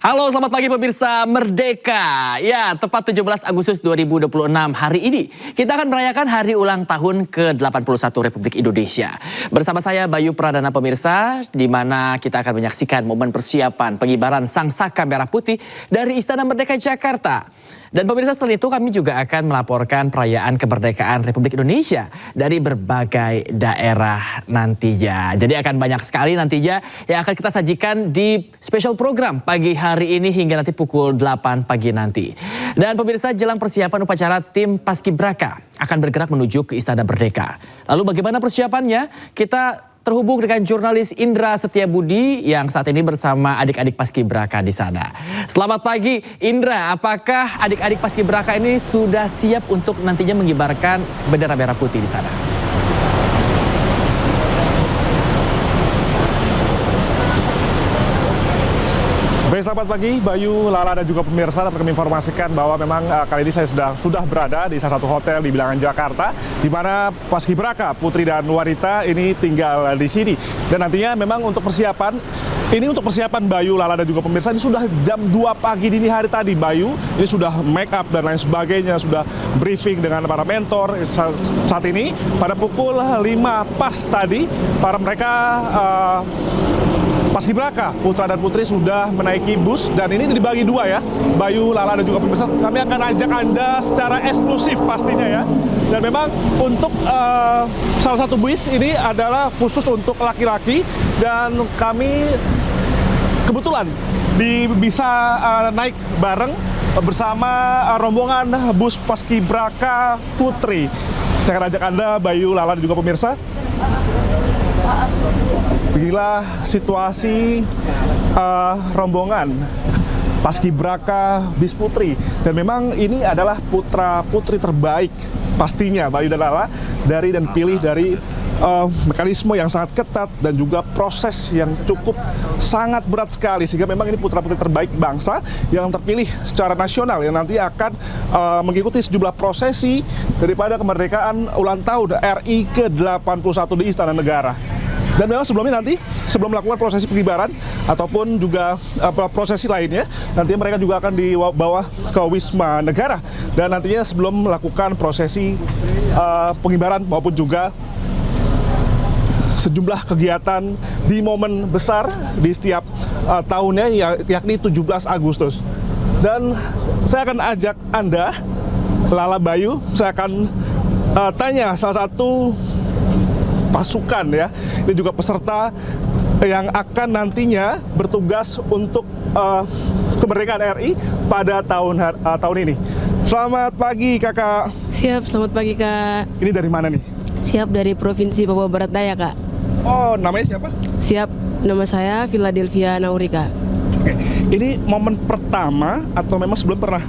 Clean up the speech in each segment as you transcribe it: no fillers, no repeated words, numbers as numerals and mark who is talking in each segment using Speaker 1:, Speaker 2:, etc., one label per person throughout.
Speaker 1: Halo, selamat pagi pemirsa Merdeka. Ya, tepat 17 Agustus 2026 hari ini, kita akan merayakan hari ulang tahun ke-81 Republik Indonesia. Bersama saya Bayu Pradana pemirsa, di mana kita akan menyaksikan momen persiapan pengibaran Sang Saka Merah Putih dari Istana Merdeka Jakarta. Dan pemirsa, selain itu kami juga akan melaporkan perayaan kemerdekaan Republik Indonesia dari berbagai daerah nantinya. Jadi akan banyak sekali nantinya yang akan kita sajikan di special program pagi hari ini hingga nanti pukul 8 pagi nanti. Dan pemirsa, jelang persiapan upacara tim Paskibraka akan bergerak menuju ke Istana Merdeka. Lalu bagaimana persiapannya? Kita terhubung dengan jurnalis Indra Setiabudi yang saat ini bersama adik-adik Paskibraka di sana. Selamat pagi Indra, apakah adik-adik Paskibraka ini sudah siap untuk nantinya mengibarkan bendera merah putih di sana?
Speaker 2: Baik, selamat pagi Bayu, Lala dan juga pemirsa. Dapat kami informasikan bahwa memang kali ini saya sudah berada di salah satu hotel di Bilangan Jakarta, di mana Paskibraka putri dan wanita ini tinggal di sini. Dan nantinya memang untuk persiapan Bayu, Lala dan juga pemirsa, ini sudah jam 2 pagi dini hari tadi Bayu. Ini sudah make up dan lain sebagainya, sudah briefing dengan para mentor. Saat ini pada pukul 5 pas tadi, para mereka Paskibraka putra dan putri sudah menaiki bus, dan ini dibagi dua ya, Bayu, Lala dan juga pemirsa. Kami akan ajak Anda secara eksklusif pastinya ya. Dan memang untuk salah satu bus ini adalah khusus untuk laki-laki, dan kami kebetulan bisa naik bareng bersama rombongan bus Paskibraka putri. Saya akan ajak Anda, Bayu, Lala dan juga pemirsa. Beginilah situasi rombongan Paskibraka bis putri, dan memang ini adalah putra putri terbaik pastinya Bayu dan Lala, dan pilih dari mekanisme yang sangat ketat dan juga proses yang cukup sangat berat sekali, sehingga memang ini putra putri terbaik bangsa yang terpilih secara nasional yang nanti akan mengikuti sejumlah prosesi daripada kemerdekaan ulang tahun RI ke-81 di Istana Negara. Dan memang sebelum melakukan prosesi pengibaran ataupun juga prosesi lainnya, nantinya mereka juga akan dibawa ke Wisma Negara, dan nantinya sebelum melakukan prosesi pengibaran maupun juga sejumlah kegiatan di momen besar di setiap tahunnya, yakni 17 Agustus. Dan saya akan ajak Anda, Lala, Bayu, saya akan tanya salah satu pasukan ya, ini juga peserta yang akan nantinya bertugas untuk kemerdekaan RI pada tahun ini. Selamat pagi kakak.
Speaker 3: Siap, selamat pagi kak.
Speaker 2: Ini dari mana nih?
Speaker 3: Siap, dari Provinsi Papua Barat Daya kak.
Speaker 2: Oh, namanya siapa?
Speaker 3: Siap, nama saya Philadelphia Nauri kak.
Speaker 2: Oke, ini momen pertama atau memang sebelum pernah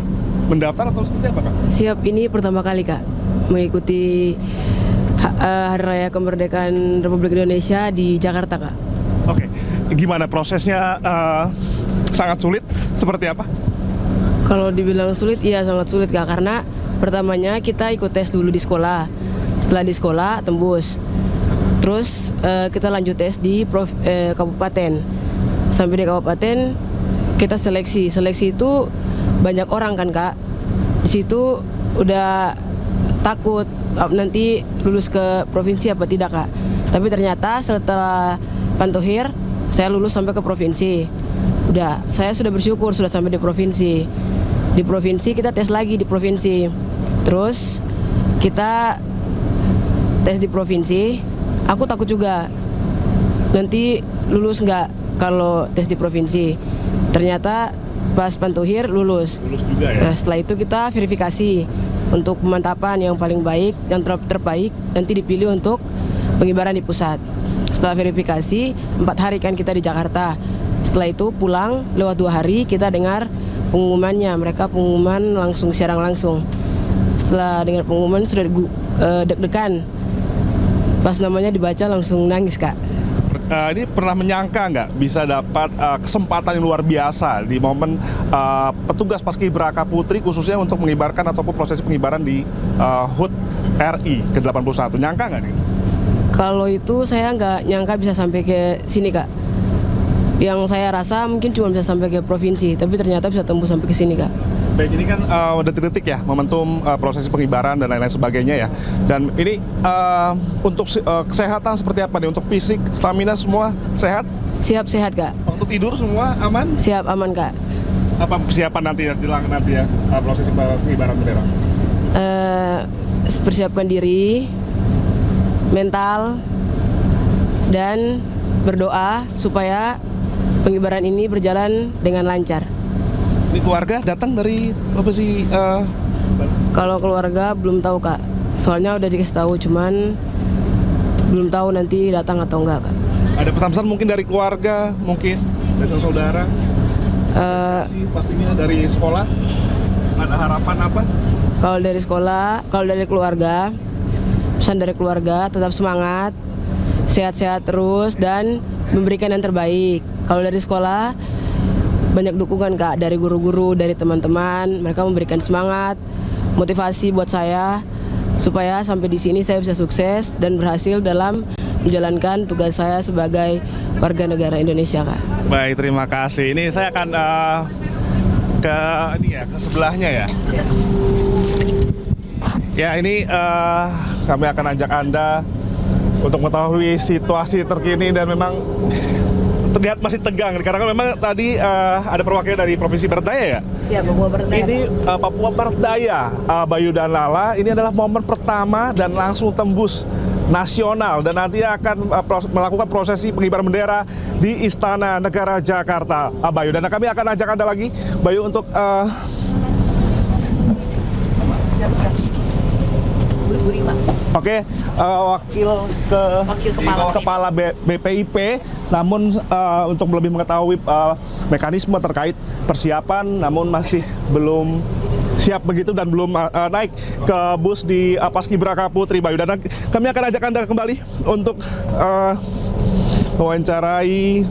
Speaker 2: mendaftar atau seperti apa kak?
Speaker 3: Siap, ini pertama kali kak mengikuti Hari Raya Kemerdekaan Republik Indonesia di Jakarta kak.
Speaker 2: Oke, gimana prosesnya? Sangat sulit? Seperti apa?
Speaker 3: Kalau dibilang sulit, iya sangat sulit kak, karena pertamanya kita ikut tes dulu di sekolah. Setelah di sekolah tembus, terus kita lanjut tes di kabupaten. Sampai di kabupaten kita seleksi itu banyak orang kan kak. Di situ udah takut nanti lulus ke provinsi apa tidak kak. Tapi ternyata setelah pantohir saya lulus sampai ke provinsi. Saya sudah bersyukur sudah sampai di provinsi. Di provinsi kita tes lagi di provinsi. Terus kita tes di provinsi. Aku takut juga nanti lulus nggak kalau tes di provinsi. Ternyata pas pantohir lulus. Lulus juga ya. Nah, setelah itu kita verifikasi untuk pemantapan yang paling baik, yang terbaik nanti dipilih untuk pengibaran di pusat. Setelah verifikasi 4 hari kan kita di Jakarta. Setelah itu pulang lewat 2 hari kita dengar pengumumannya. Mereka pengumuman langsung, siaran langsung. Setelah dengar pengumuman sudah deg-degan. Pas namanya dibaca langsung nangis kak.
Speaker 2: Ini pernah menyangka nggak bisa dapat kesempatan yang luar biasa di momen petugas Paskibraka Putri khususnya untuk mengibarkan ataupun proses pengibaran di HUT RI ke-81? Nyangka nggak nih?
Speaker 3: Kalau itu saya nggak nyangka bisa sampai ke sini kak. Yang saya rasa mungkin cuma bisa sampai ke provinsi, tapi ternyata bisa tembus sampai ke sini, Kak.
Speaker 2: Baik, ini kan detik-detik ya, momentum prosesi pengibaran dan lain-lain sebagainya ya. Dan ini untuk kesehatan seperti apa nih? Untuk fisik, stamina semua sehat?
Speaker 3: Siap sehat, Kak.
Speaker 2: Untuk tidur semua aman?
Speaker 3: Siap aman, Kak.
Speaker 2: Apa persiapan nanti ya prosesi pengibaran bendera?
Speaker 3: Persiapkan diri, mental, dan berdoa supaya pengibaran ini berjalan dengan lancar.
Speaker 2: Ini keluarga datang dari apa sih?
Speaker 3: Kalau keluarga belum tahu, Kak. Soalnya udah dikasih tahu, cuman belum tahu nanti datang atau enggak, Kak.
Speaker 2: Ada pesan-pesan mungkin dari keluarga, mungkin dari saudara? Pastinya dari sekolah. Ada harapan apa?
Speaker 3: Kalau dari sekolah, kalau dari keluarga, pesan dari keluarga tetap semangat, sehat-sehat terus dan memberikan yang terbaik. Kalau dari sekolah banyak dukungan, Kak, dari guru-guru, dari teman-teman. Mereka memberikan semangat, motivasi buat saya supaya sampai di sini saya bisa sukses dan berhasil dalam menjalankan tugas saya sebagai warga negara Indonesia, Kak.
Speaker 2: Baik, terima kasih. Ini saya akan ke sebelahnya ya. Ya, ini kami akan ajak Anda untuk mengetahui situasi terkini dan memang terlihat masih tegang karena kan memang tadi ada perwakilan dari Provinsi Berdaya ya.
Speaker 3: Siap, Papua Berdaya.
Speaker 2: Ini Papua Berdaya, Bayu dan Lala, ini adalah momen pertama dan langsung tembus nasional dan nanti akan melakukan prosesi pengibaran bendera di Istana Negara Jakarta, Bayu. Dan kami akan ajak Anda lagi, Bayu, untuk Oke, wakil kepala BPIP, namun untuk lebih mengetahui mekanisme terkait persiapan, namun masih belum siap begitu dan belum naik ke bus di Paskibraka Putri, Bayu. Dan kami akan ajak Anda kembali untuk mewawancarai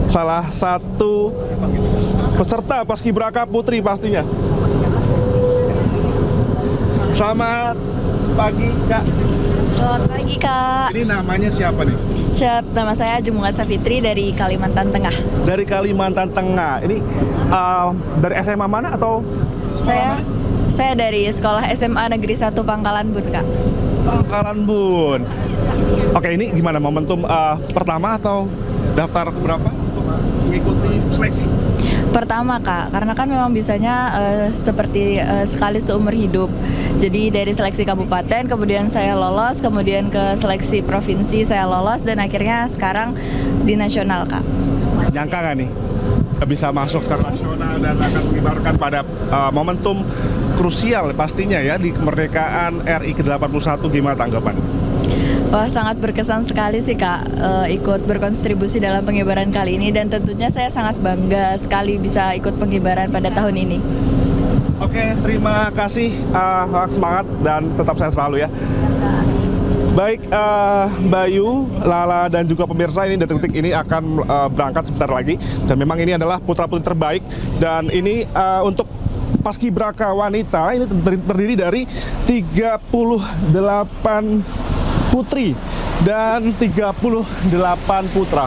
Speaker 2: salah satu peserta Paskibraka Putri pastinya. Selamat pagi, Kak.
Speaker 4: Selamat pagi, Kak.
Speaker 2: Ini namanya siapa nih?
Speaker 4: Siap, nama saya Jumulat Safitri dari Kalimantan Tengah.
Speaker 2: Dari Kalimantan Tengah. Ini dari SMA mana atau?
Speaker 4: Saya dari Sekolah SMA Negeri 1 Pangkalan Bun, Kak.
Speaker 2: Pangkalan Bun. Oke, ini gimana momentum pertama atau daftar keberapa untuk mengikuti seleksi?
Speaker 4: Pertama, Kak, karena kan memang bisanya seperti sekali seumur hidup. Jadi dari seleksi kabupaten, kemudian saya lolos, kemudian ke seleksi provinsi saya lolos, dan akhirnya sekarang di nasional, Kak.
Speaker 2: Nyangka nggak nih bisa masuk secara nasional dan akan mengibarkan pada momentum krusial pastinya ya di kemerdekaan RI ke-81, gimana tanggapan?
Speaker 4: Wah, sangat berkesan sekali sih, Kak, ikut berkontribusi dalam pengibaran kali ini, dan tentunya saya sangat bangga sekali bisa ikut pengibaran pada tahun ini.
Speaker 2: Oke, terima kasih, semangat dan tetap sehat selalu ya. Baik, Bayu, Lala, dan juga pemirsa, ini detik-detik ini akan berangkat sebentar lagi. Dan memang ini adalah putra-putri terbaik. Dan ini untuk Paskibraka wanita, ini terdiri dari 38 putri dan 38 putra.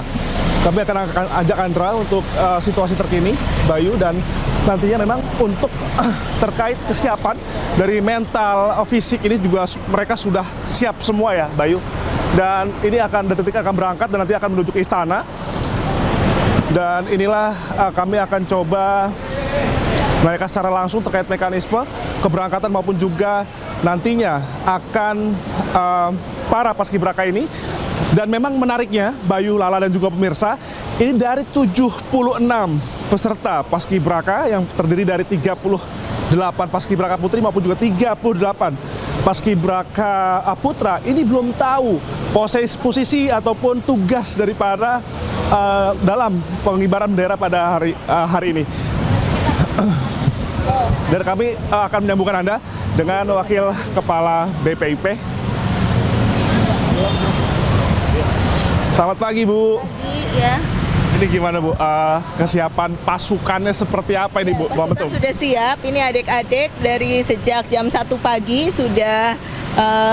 Speaker 2: Kami akan ajak Andra untuk situasi terkini, Bayu, dan nantinya memang untuk terkait kesiapan dari mental, fisik ini juga mereka sudah siap semua ya, Bayu. Dan ini detik-detik akan berangkat dan nanti akan menuju ke istana. Dan inilah kami akan coba menanyakan secara langsung terkait mekanisme keberangkatan maupun juga nantinya akan para paskibraka ini. Dan memang menariknya, Bayu, Lala, dan juga pemirsa, ini dari 76 peserta paskibraka yang terdiri dari 38 paskibraka putri maupun juga 38 paskibraka putra, ini belum tahu posisi ataupun tugas daripada dalam pengibaran bendera pada hari ini. Dan kami akan menyambungkan Anda dengan Wakil Kepala BPIP. Selamat pagi, Bu.
Speaker 5: Pagi, ya.
Speaker 2: Ini gimana, Bu? Kesiapan pasukannya seperti apa ini, Bu?
Speaker 5: Pasukan sudah siap. Ini adik-adik dari sejak jam 1 pagi sudah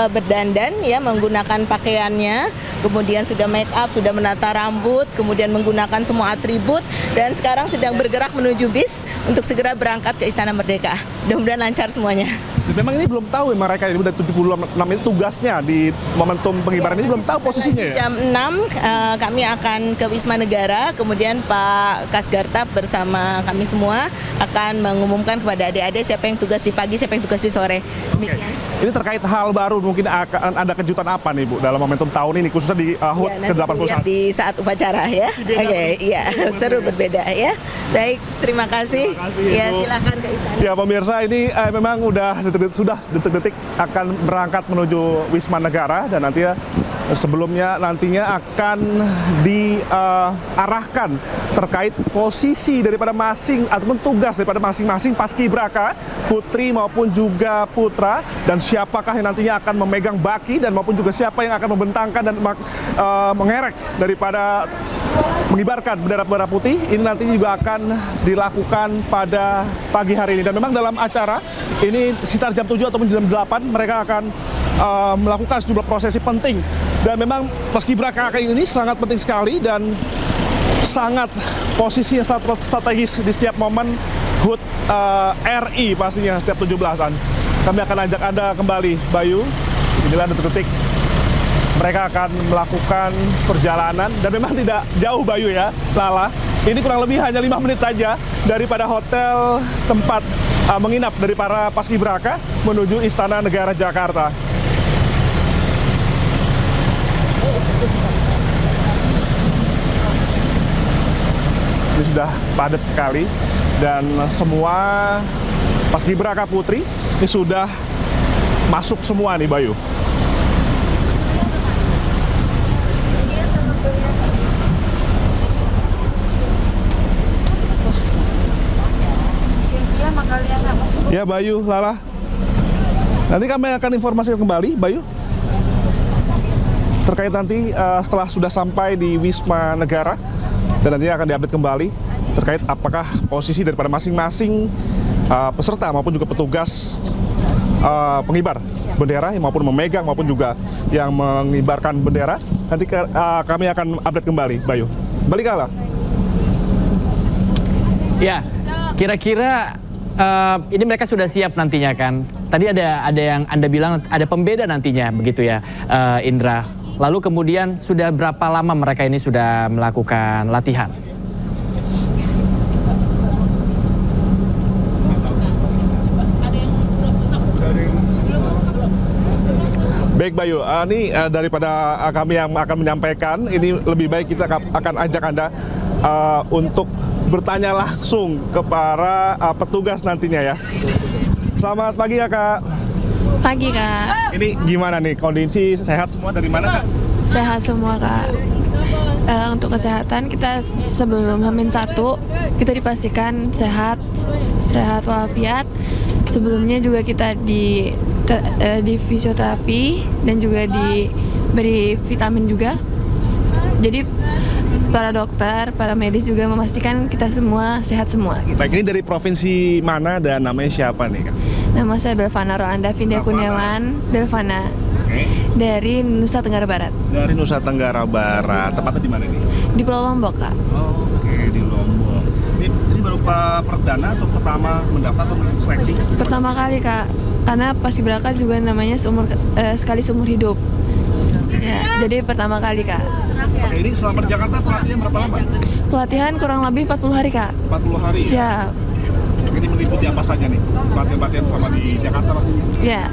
Speaker 5: berdandan ya, menggunakan pakaiannya, kemudian sudah make up, sudah menata rambut, kemudian menggunakan semua atribut, dan sekarang sedang bergerak menuju bis untuk segera berangkat ke Istana Merdeka. Mudah-mudahan lancar semuanya.
Speaker 2: Memang ini belum tahu ya mereka ini udah 76 ini tugasnya di momentum pengibaran ini belum tahu posisinya ya.
Speaker 5: Jam 6 kami akan ke Wisma Negara, kemudian Pak Kasgartap bersama kami semua akan mengumumkan kepada adik-adik siapa yang tugas di pagi, siapa yang tugas di sore.
Speaker 2: Oke. Ini terkait hal baru, mungkin akan ada kejutan apa nih Bu dalam momentum tahun ini khususnya di HUT
Speaker 5: Ya, nanti lihat
Speaker 2: ke-81?
Speaker 5: di saat upacara ya. Oke, iya, seru berbeda ya. Baik, terima kasih. Ya,
Speaker 2: Ibu.
Speaker 5: silakan ke istana.
Speaker 2: Ya pemirsa, ini memang sudah detik-detik akan berangkat menuju Wisma Negara, dan nantinya nantinya akan diarahkan terkait posisi daripada ataupun tugas daripada masing-masing paskibraka, putri maupun juga putra, dan siapakah yang nantinya akan memegang baki dan maupun juga siapa yang akan membentangkan dan mengerek daripada mengibarkan bendera putih. Ini nantinya juga akan dilakukan pada pagi hari ini, dan memang dalam acara ini sekitar jam 7 ataupun jam 8 mereka akan melakukan sejumlah prosesi penting, dan memang paskibraka ini sangat penting sekali dan sangat posisi yang strategis di setiap momen HUT RI pastinya setiap 17-an. Kami akan ajak Anda kembali, Bayu. Inilah detik-detik mereka akan melakukan perjalanan, dan memang tidak jauh Bayu ya, Lala. Ini kurang lebih hanya 5 menit saja daripada hotel tempat menginap dari para paskibraka menuju Istana Negara Jakarta. Ini sudah padat sekali, dan semua paskibraka putri ini sudah masuk semua nih Bayu. Ya Bayu, Lala. Nanti kami akan informasikan kembali, Bayu, terkait nanti setelah sudah sampai di Wisma Negara, dan nanti akan diupdate kembali terkait apakah posisi daripada masing-masing peserta maupun juga petugas pengibar bendera maupun memegang maupun juga yang mengibarkan bendera. Nanti kami akan update kembali, Bayu. Balik Lala.
Speaker 1: Ya, kira-kira ini mereka sudah siap nantinya kan? Tadi ada yang Anda bilang ada pembeda nantinya, begitu ya, Indra. Lalu kemudian sudah berapa lama mereka ini sudah melakukan latihan?
Speaker 2: Baik Bayu, ini daripada kami yang akan menyampaikan, ini lebih baik kita akan ajak Anda untuk bertanya langsung ke para petugas nantinya ya. Selamat pagi ya Kak.
Speaker 6: Pagi Kak.
Speaker 2: Ini gimana nih, kondisi sehat semua dari mana Kak?
Speaker 6: Sehat semua Kak. Untuk kesehatan kita sebelum H-1 kita dipastikan sehat walafiat. Sebelumnya juga kita di fisioterapi dan juga diberi vitamin juga. Jadi para dokter, para medis juga memastikan kita semua sehat semua. Gitu.
Speaker 2: Baik, ini dari provinsi mana dan namanya siapa nih Kak?
Speaker 6: Nama saya Belvana Rolanda Vindia Kurniawan, Belvana. Dari Nusa Tenggara Barat.
Speaker 2: Dari Nusa Tenggara Barat. Tepatnya di mana nih?
Speaker 6: Di Pulau Lombok Kak.
Speaker 2: Oh, oke, di Lombok. Ini baru perdana atau pertama mendaftar atau seleksi?
Speaker 6: Pertama kali Kak, karena paskibraka juga namanya sekali seumur hidup. Ya, jadi pertama kali Kak.
Speaker 2: Oke, ini selama di Jakarta pelatihan berapa lama?
Speaker 6: Pelatihan kurang lebih 40 hari Kak.
Speaker 2: 40 hari ya?
Speaker 6: Siap.
Speaker 2: Ini meliputi apa saja nih? Pelatihan selama di Jakarta pasti?
Speaker 6: Ya,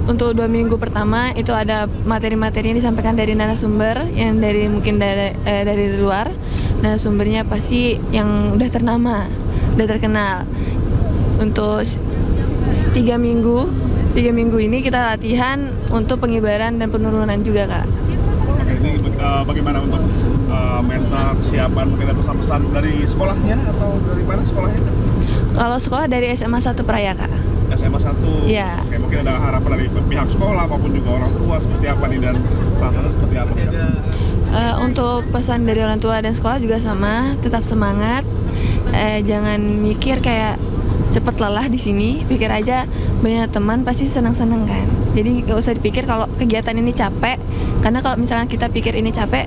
Speaker 6: untuk 2 minggu pertama itu ada materi-materi yang disampaikan dari narasumber yang mungkin dari luar. Narasumbernya pasti yang udah ternama, udah terkenal. Untuk 3 minggu ini kita latihan untuk pengibaran dan penurunan juga Kak.
Speaker 2: Oke, ini bagaimana untuk mental kesiapan, mungkin ada pesan-pesan dari sekolahnya atau dari mana sekolahnya?
Speaker 6: Kalau sekolah dari SMA 1 Peraya Kak.
Speaker 2: SMA 1?
Speaker 6: Iya.
Speaker 2: Oke, mungkin ada harapan dari pihak sekolah maupun juga orang tua seperti apa nih, dan rasanya seperti apa?
Speaker 6: Untuk pesan dari orang tua dan sekolah juga sama, tetap semangat. Jangan mikir kayak cepet lelah di sini, pikir aja banyak teman pasti senang-senang kan. Jadi gak usah dipikir kalau kegiatan ini capek, karena kalau misalnya kita pikir ini capek,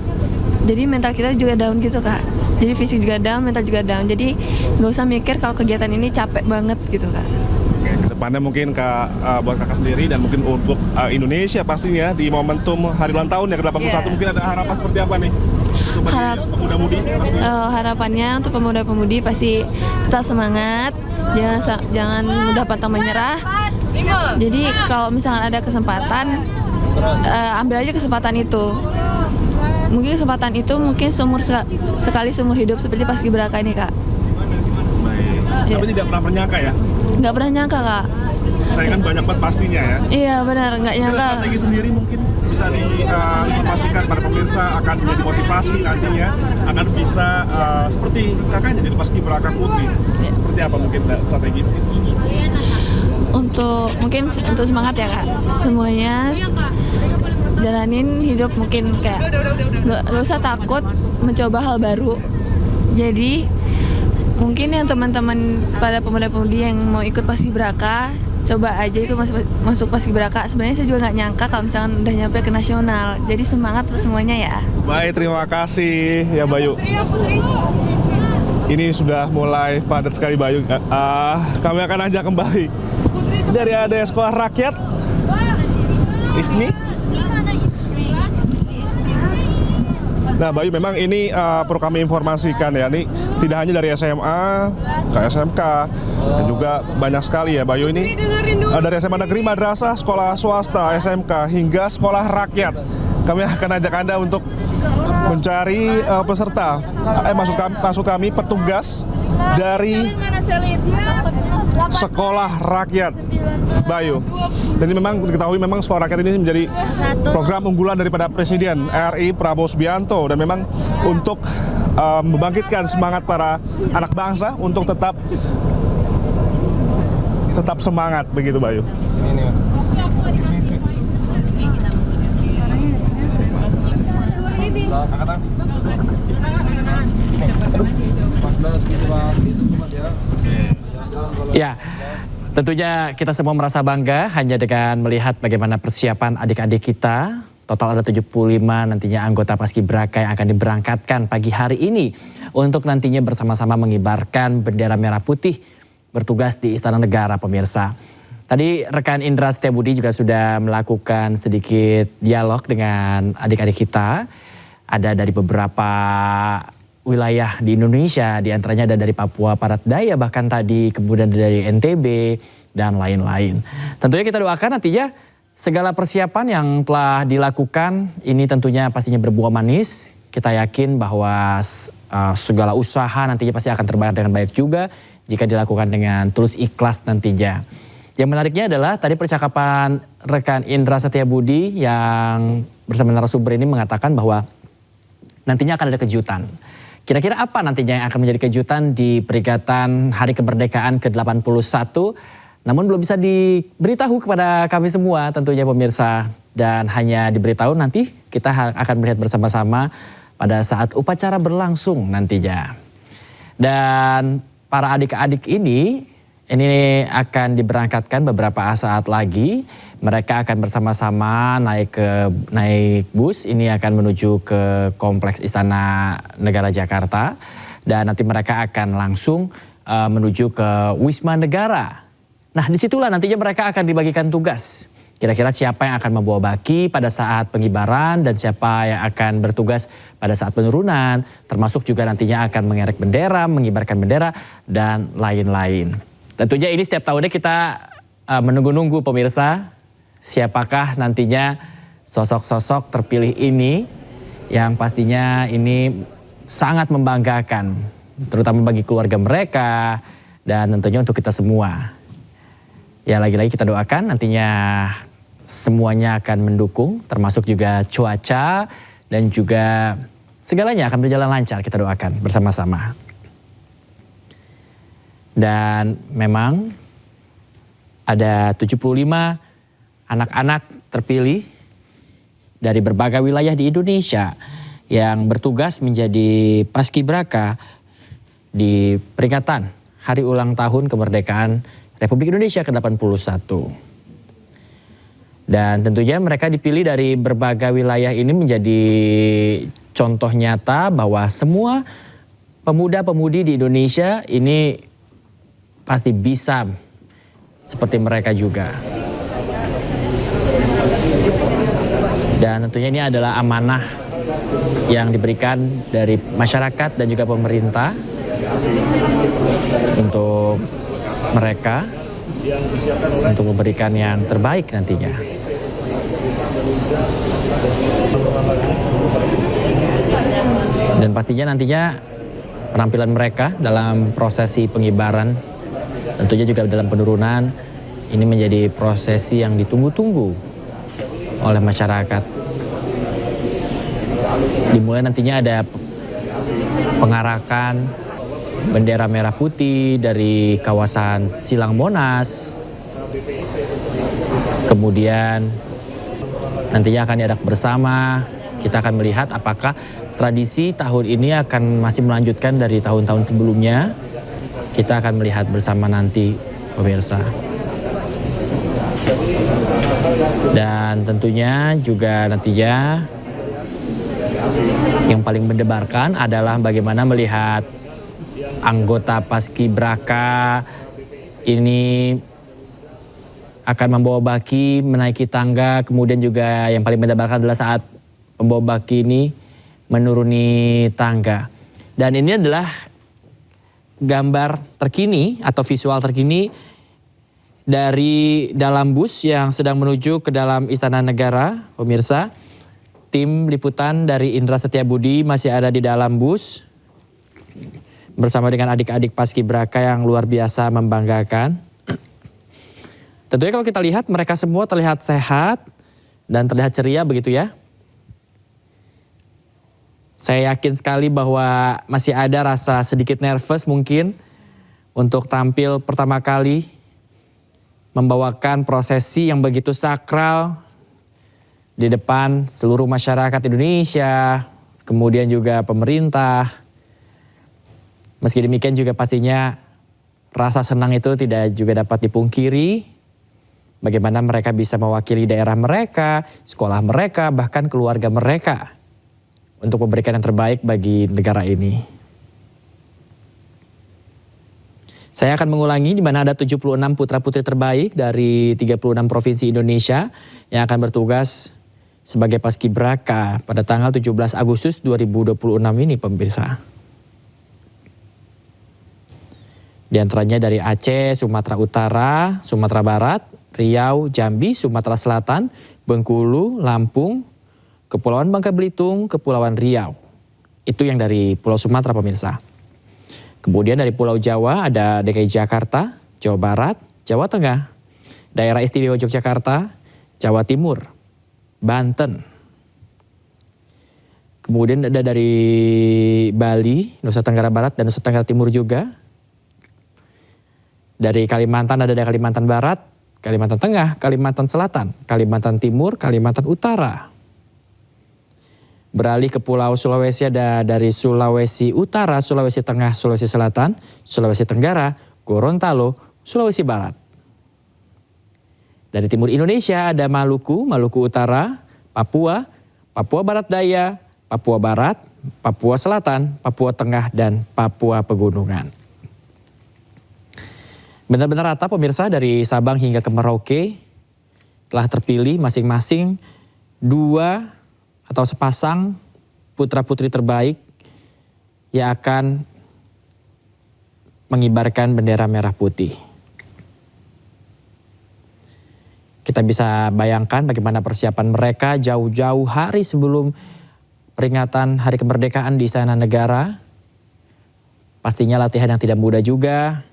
Speaker 6: jadi mental kita juga down gitu Kak. Jadi fisik juga down, mental juga down. Jadi gak usah mikir kalau kegiatan ini capek banget gitu Kak.
Speaker 2: Oke, kedepannya mungkin buat kakak sendiri dan mungkin untuk Indonesia pastinya di momentum hari ulang tahun yang ke-81
Speaker 6: Iya.
Speaker 2: mungkin ada harapan seperti apa nih? Untuk bagi pemuda-mudi pastinya.
Speaker 6: Harapannya untuk pemuda-pemudi pasti tetap semangat, jangan mudah pantang menyerah. Jadi kalau misalkan ada kesempatan, ambil aja kesempatan itu. Mungkin kesempatan itu mungkin sekali seumur hidup seperti Paskibraka ini Kak.
Speaker 2: Baik.
Speaker 6: Iya.
Speaker 2: Tapi tidak pernah menyangka ya?
Speaker 6: Nggak pernah nyangka Kak.
Speaker 2: Saingan banyak banget pastinya ya.
Speaker 6: Iya benar, nggak
Speaker 2: Ada
Speaker 6: nyangka.
Speaker 2: strategi sendiri mungkin bisa diinformasikan pada pemirsa akan menjadi motivasi nantinya akan bisa seperti kakaknya jadi Paskibraka Putri.
Speaker 6: Ya.
Speaker 2: Seperti apa mungkin strategi itu?
Speaker 6: Untuk semangat ya Kak. Semuanya jalanin hidup mungkin kayak nggak usah takut mencoba hal baru. Jadi mungkin yang teman-teman pada pemuda-pemudi yang mau ikut Paskibraka, coba aja ikut masuk Paskibraka. Sebenarnya saya juga nggak nyangka kalau misalkan udah nyampe ke nasional. Jadi semangat untuk semuanya ya.
Speaker 2: Baik, terima kasih ya Bayu. Ini sudah mulai padat sekali Bayu. Kami akan ajak kembali dari ada sekolah rakyat. IFMI. Nah Bayu memang ini perlu kami informasikan ya, ini tidak hanya dari SMA ke SMK dan juga banyak sekali ya Bayu ini dari SMA negeri, madrasah, sekolah swasta, SMK hingga sekolah rakyat. Kami akan ajak Anda untuk mencari peserta, maksud kami petugas dari sekolah rakyat Bayu. Dan ini memang diketahui memang sekolah rakyat ini menjadi program unggulan daripada Presiden RI Prabowo Subianto dan memang untuk membangkitkan semangat para anak bangsa untuk tetap semangat begitu Bayu.
Speaker 1: Ya, tentunya kita semua merasa bangga hanya dengan melihat bagaimana persiapan adik-adik kita. Total ada 75 nantinya anggota Paskibraka yang akan diberangkatkan pagi hari ini untuk nantinya bersama-sama mengibarkan bendera merah putih bertugas di Istana Negara pemirsa. Tadi rekan Indra Setiabudi juga sudah melakukan sedikit dialog dengan adik-adik kita. Ada dari beberapa wilayah di Indonesia, diantaranya ada dari Papua Barat Daya, bahkan tadi kemudian dari NTB dan lain-lain. Tentunya kita doakan nantinya segala persiapan yang telah dilakukan ini tentunya pastinya berbuah manis. Kita yakin bahwa segala usaha nantinya pasti akan terbayar dengan baik juga jika dilakukan dengan tulus ikhlas nantinya. Yang menariknya adalah tadi percakapan rekan Indra Setiabudi yang bersama narasumber ini mengatakan bahwa nantinya akan ada kejutan. Kira-kira apa nantinya yang akan menjadi kejutan di peringatan Hari Kemerdekaan ke-81? Namun belum bisa diberitahu kepada kami semua tentunya pemirsa. Dan hanya diberitahu nanti kita akan melihat bersama-sama pada saat upacara berlangsung nantinya. Dan para adik-adik ini akan diberangkatkan beberapa saat lagi. Mereka akan bersama-sama naik bus. Ini akan menuju ke Kompleks Istana Negara Jakarta. Dan nanti mereka akan langsung menuju ke Wisma Negara. Nah disitulah nantinya mereka akan dibagikan tugas. Kira-kira siapa yang akan membawa baki pada saat pengibaran dan siapa yang akan bertugas pada saat penurunan. Termasuk juga nantinya akan mengerek bendera, mengibarkan bendera dan lain-lain. Tentunya ini setiap tahunnya kita menunggu-nunggu pemirsa. Siapakah nantinya sosok-sosok terpilih ini yang pastinya ini sangat membanggakan. Terutama bagi keluarga mereka dan tentunya untuk kita semua. Ya lagi-lagi kita doakan nantinya semuanya akan mendukung. Termasuk juga cuaca dan juga segalanya akan berjalan lancar, kita doakan bersama-sama. Dan memang ada 75 anak-anak terpilih dari berbagai wilayah di Indonesia yang bertugas menjadi paskibraka di peringatan hari ulang tahun kemerdekaan Republik Indonesia ke-81. Dan tentunya mereka dipilih dari berbagai wilayah ini menjadi contoh nyata bahwa semua pemuda-pemudi di Indonesia ini pasti bisa seperti mereka juga. Dan tentunya ini adalah amanah yang diberikan dari masyarakat dan juga pemerintah untuk mereka untuk memberikan yang terbaik nantinya. Dan pastinya nantinya penampilan mereka dalam prosesi pengibaran, tentunya juga dalam penurunan, ini menjadi prosesi yang ditunggu-tunggu oleh masyarakat. Dimulai nantinya ada pengarakan bendera merah putih dari kawasan Silang Monas. Kemudian nantinya akan diarak bersama. Kita akan melihat apakah tradisi tahun ini akan masih melanjutkan dari tahun-tahun sebelumnya. Kita akan melihat bersama nanti, pemirsa. Dan tentunya juga nantinya yang paling mendebarkan adalah bagaimana melihat anggota Paskibraka ini akan membawa baki menaiki tangga, kemudian juga yang paling mendebarkan adalah saat pembawa baki ini menuruni tangga. Dan ini adalah gambar terkini atau visual terkini dari dalam bus yang sedang menuju ke dalam Istana Negara, pemirsa. Tim liputan dari Indra Setiabudi masih ada di dalam bus bersama dengan adik-adik Paskibraka yang luar biasa membanggakan. Tentunya kalau kita lihat mereka semua terlihat sehat dan terlihat ceria begitu ya. Saya yakin sekali bahwa masih ada rasa sedikit nervous mungkin untuk tampil pertama kali membawakan prosesi yang begitu sakral di depan seluruh masyarakat Indonesia, kemudian juga pemerintah. Meski demikian juga pastinya rasa senang itu tidak juga dapat dipungkiri. Bagaimana mereka bisa mewakili daerah mereka, sekolah mereka, bahkan keluarga mereka untuk memberikan yang terbaik bagi negara ini. Saya akan mengulangi di mana ada 76 putra-putri terbaik dari 36 provinsi Indonesia yang akan bertugas sebagai Paskibraka pada tanggal 17 Agustus 2026 ini, pemirsa. Di antaranya dari Aceh, Sumatera Utara, Sumatera Barat, Riau, Jambi, Sumatera Selatan, Bengkulu, Lampung, Kepulauan Bangka Belitung, Kepulauan Riau. Itu yang dari Pulau Sumatera, pemirsa. Kemudian dari Pulau Jawa ada DKI Jakarta, Jawa Barat, Jawa Tengah, Daerah Istimewa Yogyakarta, Jawa Timur, Banten. Kemudian ada dari Bali, Nusa Tenggara Barat dan Nusa Tenggara Timur juga. Dari Kalimantan ada dari Kalimantan Barat, Kalimantan Tengah, Kalimantan Selatan, Kalimantan Timur, Kalimantan Utara. Beralih ke Pulau Sulawesi ada dari Sulawesi Utara, Sulawesi Tengah, Sulawesi Selatan, Sulawesi Tenggara, Gorontalo, Sulawesi Barat. Dari timur Indonesia ada Maluku, Maluku Utara, Papua, Papua Barat Daya, Papua Barat, Papua Selatan, Papua Tengah, dan Papua Pegunungan. Benar-benar rata pemirsa dari Sabang hingga ke Merauke telah terpilih masing-masing 2 atau sepasang putra-putri terbaik yang akan mengibarkan bendera merah putih. Kita bisa bayangkan bagaimana persiapan mereka jauh-jauh hari sebelum peringatan Hari Kemerdekaan di Istana Negara. Pastinya latihan yang tidak mudah juga.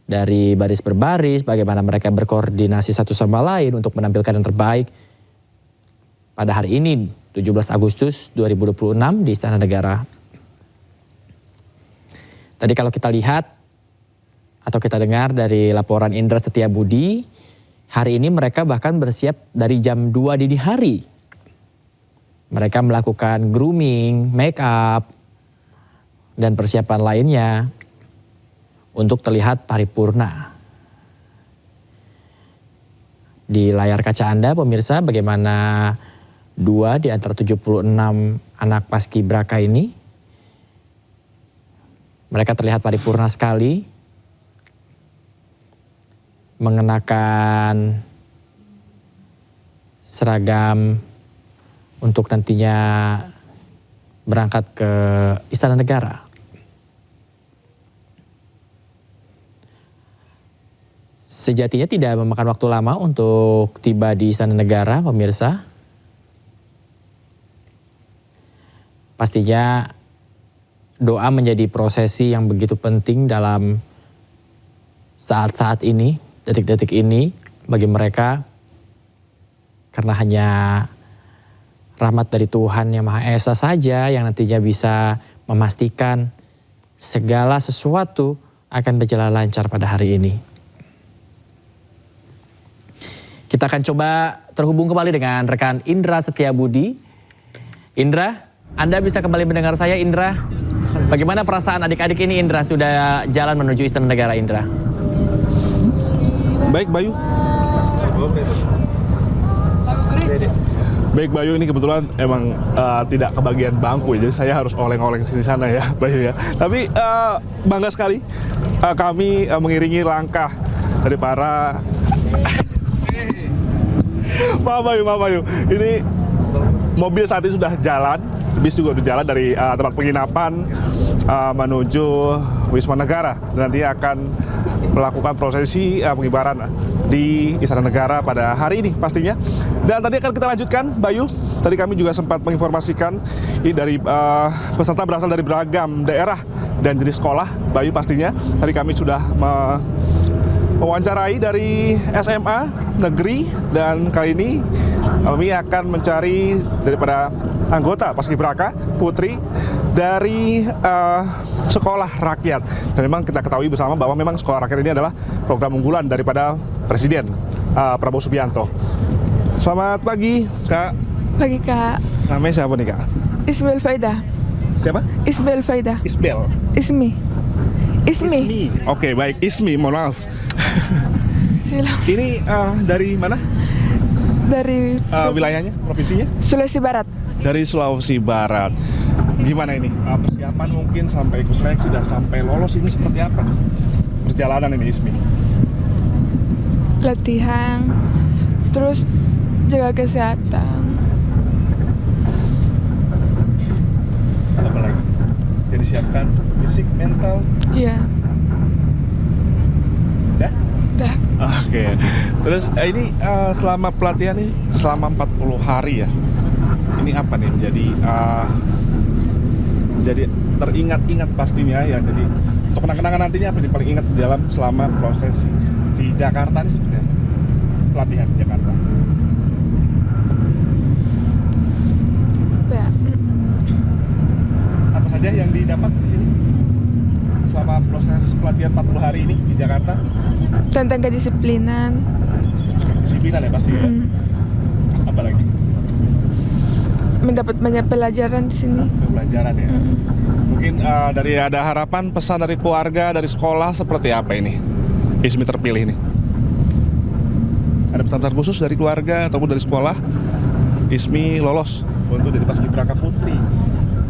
Speaker 1: Dari baris berbaris, bagaimana mereka berkoordinasi satu sama lain untuk menampilkan yang terbaik pada hari ini, 17 Agustus 2026 di Istana Negara. Tadi kalau kita lihat atau kita dengar dari laporan Indra Setiabudi, hari ini mereka bahkan bersiap dari jam 2 dini hari. Mereka melakukan grooming, make up, dan persiapan lainnya untuk terlihat paripurna. Di layar kaca Anda pemirsa, bagaimana 2 di antara 76 anak paskibraka ini, mereka terlihat paripurna sekali, mengenakan seragam untuk nantinya berangkat ke Istana Negara. Sejatinya tidak memakan waktu lama untuk tiba di Istana Negara, pemirsa. Pastinya doa menjadi prosesi yang begitu penting dalam saat-saat ini, detik-detik ini bagi mereka. Karena hanya rahmat dari Tuhan Yang Maha Esa saja yang nantinya bisa memastikan segala sesuatu akan berjalan lancar pada hari ini. Kita akan coba terhubung kembali dengan rekan Indra Setiabudi. Indra, Anda bisa kembali mendengar saya, Indra? Bagaimana perasaan adik-adik ini, Indra, sudah jalan menuju Istana Negara, Indra?
Speaker 2: Baik Bayu. Baik Bayu, ini kebetulan emang tidak kebagian bangku ya, jadi saya harus oleng-oleng sini sana ya Bayu ya. Tapi bangga sekali kami mengiringi langkah dari para Maaf Bayu. Ini mobil saat ini sudah jalan, bis juga sudah jalan dari tempat penginapan menuju Wisma Negara. Dan nanti akan melakukan prosesi pengibaran di Istana Negara pada hari ini pastinya. Dan tadi akan kita lanjutkan, Bayu. Tadi kami juga sempat menginformasikan ini dari peserta berasal dari beragam daerah dan jenis sekolah, Bayu pastinya. Tadi kami sudah mewawancarai dari SMA negeri, dan kali ini kami akan mencari daripada anggota paskibraka putri dari sekolah rakyat. Dan memang kita ketahui bersama bahwa memang sekolah rakyat ini adalah program unggulan daripada Presiden Prabowo Subianto. Selamat pagi, Kak.
Speaker 6: Pagi, Kak.
Speaker 2: Namanya siapa nih, Kak?
Speaker 6: Ismail Faida.
Speaker 2: Siapa?
Speaker 6: Ismail Faida.
Speaker 2: Isbel.
Speaker 6: Ismi.
Speaker 2: Oke, baik. Ismi, mohon maaf.
Speaker 6: Silang.
Speaker 2: Ini dari mana?
Speaker 6: Dari
Speaker 2: Wilayahnya, provinsinya?
Speaker 6: Sulawesi Barat.
Speaker 2: Dari Sulawesi Barat. Gimana ini? Persiapan mungkin sampai ikut seleksi dan sampai lolos ini seperti apa? Perjalanan ini, Ismi.
Speaker 6: Latihan. Terus jaga kesehatan.
Speaker 2: Apa lagi? Jadi siapkan fisik, mental.
Speaker 6: Iya. Dah.
Speaker 2: Oke. Terus ini selama pelatihan ini selama 40 hari ya. Ini apa nih menjadi teringat-ingat pastinya ya. Jadi untuk kenang-kenangan nantinya apa nih paling ingat dalam selama proses di Jakarta ini sebenarnya? Pelatihan di Jakarta.
Speaker 6: Ya.
Speaker 2: Apa saja yang didapat di sini selama proses pelatihan 40 hari ini di Jakarta?
Speaker 6: Tentang kedisiplinan.
Speaker 2: Disiplinan ya pasti ya. Apa lagi?
Speaker 6: Mendapat banyak pelajaran di sini.
Speaker 2: Pelajaran ya. Mungkin dari ada harapan pesan dari keluarga, dari sekolah seperti apa ini? Ismi terpilih ini. Ada pesan-pesan khusus dari keluarga ataupun dari sekolah? Ismi lolos untuk jadi paskibraka putri,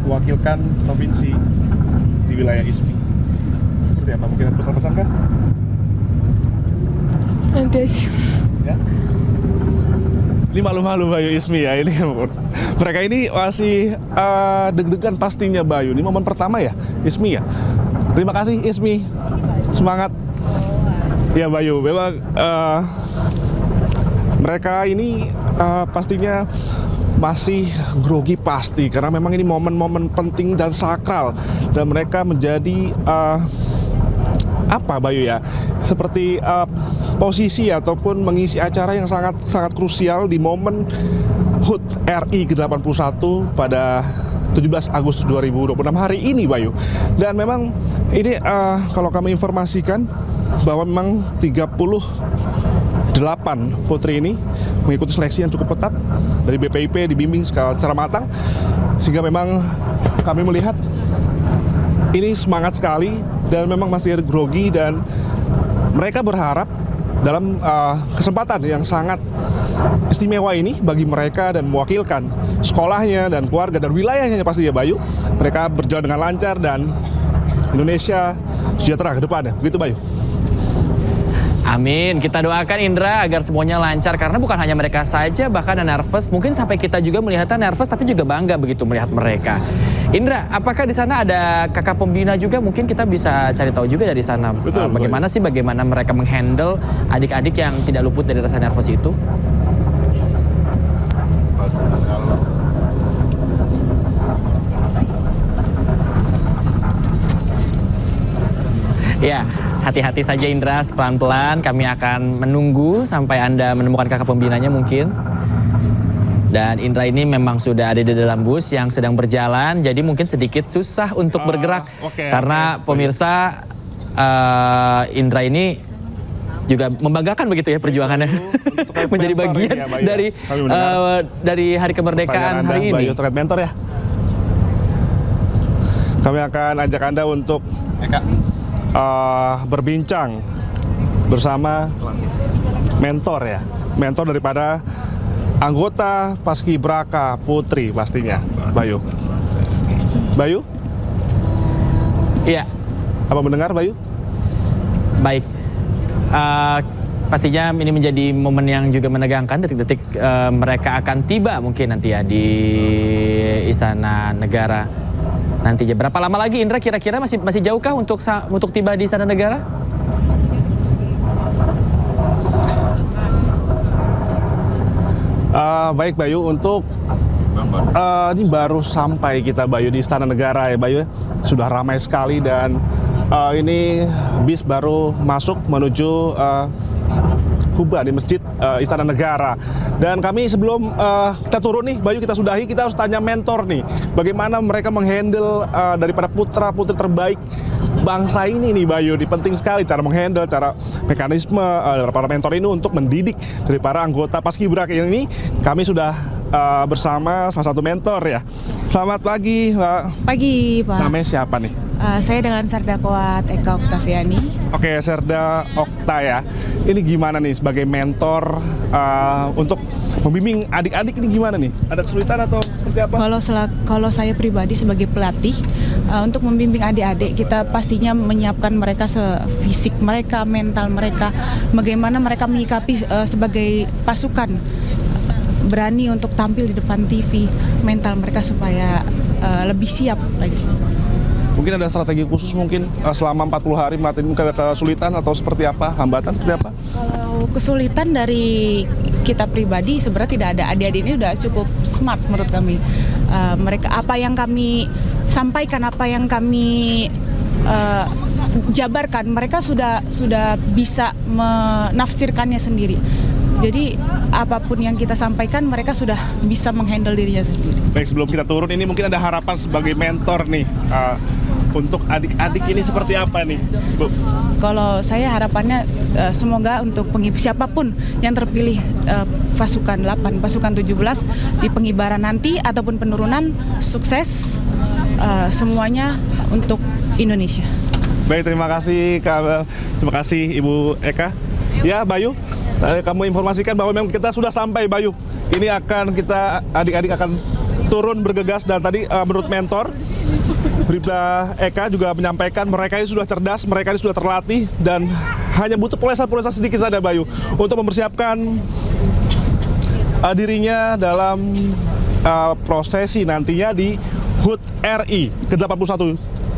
Speaker 2: mewakilkan provinsi di wilayah Ismi. Seperti apa? Mungkin ada pesan-pesan kah?
Speaker 6: Nanti
Speaker 2: Ya. Ini malu-malu Bayu Ismi ya ini. Mereka ini masih deg-degan pastinya Bayu. Ini momen pertama ya Ismi ya. Terima kasih Ismi. Semangat. Ya Bayu, memang mereka ini pastinya masih grogi pasti karena memang ini momen-momen penting dan sakral dan mereka menjadi apa Bayu ya, seperti posisi ataupun mengisi acara yang sangat krusial di momen HUT RI ke-81 pada 17 Agustus 2026 hari ini Bayu. Dan memang ini kalau kami informasikan bahwa memang 38 putri ini mengikuti seleksi yang cukup ketat dari BPIP, dibimbing secara matang, sehingga memang kami melihat ini semangat sekali dan memang masih grogi, dan mereka berharap dalam kesempatan yang sangat istimewa ini bagi mereka dan mewakilkan sekolahnya dan keluarga dan wilayahnya pastinya Bayu, mereka berjalan dengan lancar dan Indonesia sejahtera ke depannya. Begitu Bayu.
Speaker 1: Amin, kita doakan Indra agar semuanya lancar karena bukan hanya mereka saja, bahkan ada nervous, mungkin sampai kita juga melihatnya nervous tapi juga bangga begitu melihat mereka. Indra, apakah di sana ada kakak pembina juga? Mungkin kita bisa cari tahu juga dari sana.
Speaker 2: Betul,
Speaker 1: bagaimana mereka menghandle adik-adik yang tidak luput dari rasa nervous itu? Ya, hati-hati saja Indra, pelan-pelan kami akan menunggu sampai Anda menemukan kakak pembinanya mungkin. Dan Indra ini memang sudah ada di dalam bus yang sedang berjalan, jadi mungkin sedikit susah untuk bergerak. Karena pemirsa, Indra ini juga membanggakan begitu ya perjuangannya. Menjadi bagian dari Hari Kemerdekaan hari ini.
Speaker 2: Bayu terkait mentor ya. Kami akan ajak Anda untuk berbincang bersama mentor ya, mentor daripada anggota Paskibraka Putri pastinya, Bayu. Bayu?
Speaker 1: Iya.
Speaker 2: Apa mendengar Bayu?
Speaker 1: Baik. Pastinya ini menjadi momen yang juga menegangkan, detik-detik mereka akan tiba mungkin nanti ya di Istana Negara. Nantinya berapa lama lagi Indra kira-kira masih jauhkah untuk tiba di Istana Negara?
Speaker 2: Baik Bayu, untuk ini baru sampai kita Bayu di Istana Negara ya Bayu, sudah ramai sekali dan ini bis baru masuk menuju Kuba di Masjid Istana Negara. Dan kami sebelum kita turun nih Bayu, kita sudahi, kita harus tanya mentor nih, bagaimana mereka menghandle daripada putra-putri terbaik bangsa ini nih Bayu. Ini penting sekali cara menghandle, cara mekanisme para mentor ini untuk mendidik dari para anggota Paskibraka ini. Kami sudah bersama salah satu mentor ya. Selamat pagi Pak.
Speaker 7: Pagi Pak.
Speaker 2: Namanya siapa nih?
Speaker 7: Saya dengan Serda Kowat Eka Oktaviani.
Speaker 2: Oke, Serda Okta ya. Ini gimana nih sebagai mentor untuk membimbing adik-adik ini gimana nih? Ada kesulitan atau seperti apa?
Speaker 7: Kalau saya pribadi sebagai pelatih untuk membimbing adik-adik, kita pastinya menyiapkan mereka fisik mereka, mental mereka, bagaimana mereka menyikapi sebagai pasukan, berani untuk tampil di depan TV, mental mereka supaya lebih siap lagi.
Speaker 2: Mungkin ada strategi khusus mungkin selama 40 hari melatih, mungkin ada kesulitan atau seperti apa, hambatan seperti apa?
Speaker 7: Kalau kesulitan dari kita pribadi sebenarnya tidak ada. Adik-adik ini udah cukup smart menurut kami. Mereka apa yang kami sampaikan, apa yang kami jabarkan, mereka sudah bisa menafsirkannya sendiri. Jadi apapun yang kita sampaikan mereka sudah bisa menghandle dirinya sendiri.
Speaker 2: Baik, sebelum kita turun ini mungkin ada harapan sebagai mentor nih untuk adik-adik ini seperti apa nih, Bu?
Speaker 7: Kalau saya harapannya semoga untuk siapapun yang terpilih pasukan 8, pasukan 17 di pengibaran nanti ataupun penurunan, sukses semuanya untuk Indonesia.
Speaker 2: Baik, terima kasih Kak, terima kasih Ibu Eka. Ya Bayu, kamu informasikan bahwa memang kita sudah sampai Bayu. Ini akan kita adik-adik akan turun bergegas, dan tadi menurut mentor Bribda Eka juga menyampaikan mereka ini sudah cerdas, mereka ini sudah terlatih dan hanya butuh polesan-polesan sedikit saja Bayu untuk mempersiapkan dirinya dalam prosesi nantinya di HUT RI ke-81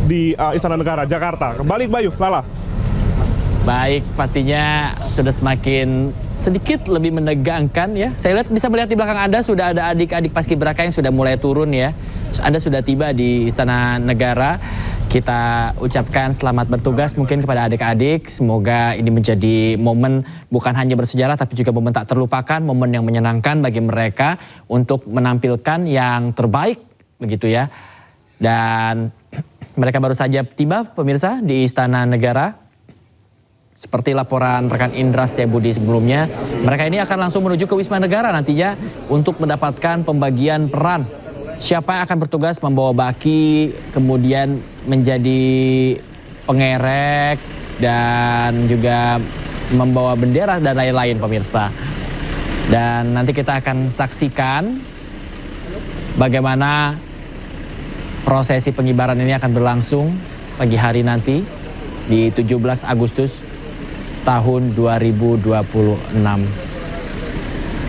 Speaker 2: di Istana Negara Jakarta. Kembali Bayu, Lala.
Speaker 1: Baik, pastinya sudah semakin sedikit lebih menegangkan ya. Saya bisa melihat di belakang Anda sudah ada adik-adik Paskibraka yang sudah mulai turun ya. Anda sudah tiba di Istana Negara. Kita ucapkan selamat bertugas mungkin kepada adik-adik. Semoga ini menjadi momen bukan hanya bersejarah tapi juga momen tak terlupakan, momen yang menyenangkan bagi mereka untuk menampilkan yang terbaik begitu ya. Dan mereka baru saja tiba pemirsa di Istana Negara. Seperti laporan rekan Indra Setiabudi sebelumnya, mereka ini akan langsung menuju ke Wisma Negara nantinya untuk mendapatkan pembagian peran. Siapa yang akan bertugas membawa baki, kemudian menjadi pengerek dan juga membawa bendera dan lain-lain pemirsa. Dan nanti kita akan saksikan bagaimana prosesi pengibaran ini akan berlangsung pagi hari nanti di 17 Agustus tahun 2026.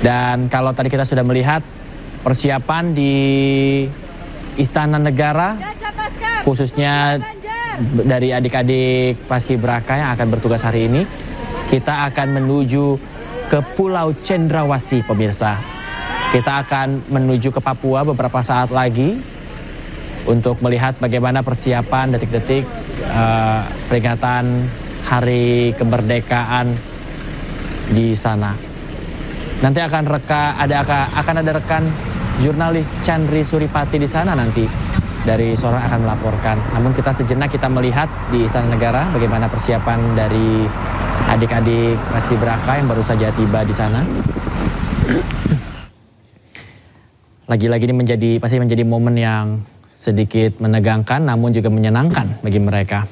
Speaker 1: Dan kalau tadi kita sudah melihat persiapan di Istana Negara, khususnya dari adik-adik Paskibraka yang akan bertugas hari ini, kita akan menuju ke Pulau Cendrawasih pemirsa. Kita akan menuju ke Papua beberapa saat lagi untuk melihat bagaimana persiapan detik-detik peringatan Hari Kemerdekaan di sana. Nanti akan ada rekan jurnalis Chandri Suripati di sana nanti dari Sorong akan melaporkan. Namun kita sejenak kita melihat di Istana Negara bagaimana persiapan dari adik-adik Paskibraka yang baru saja tiba di sana. Lagi-lagi ini pasti menjadi momen yang sedikit menegangkan namun juga menyenangkan bagi mereka.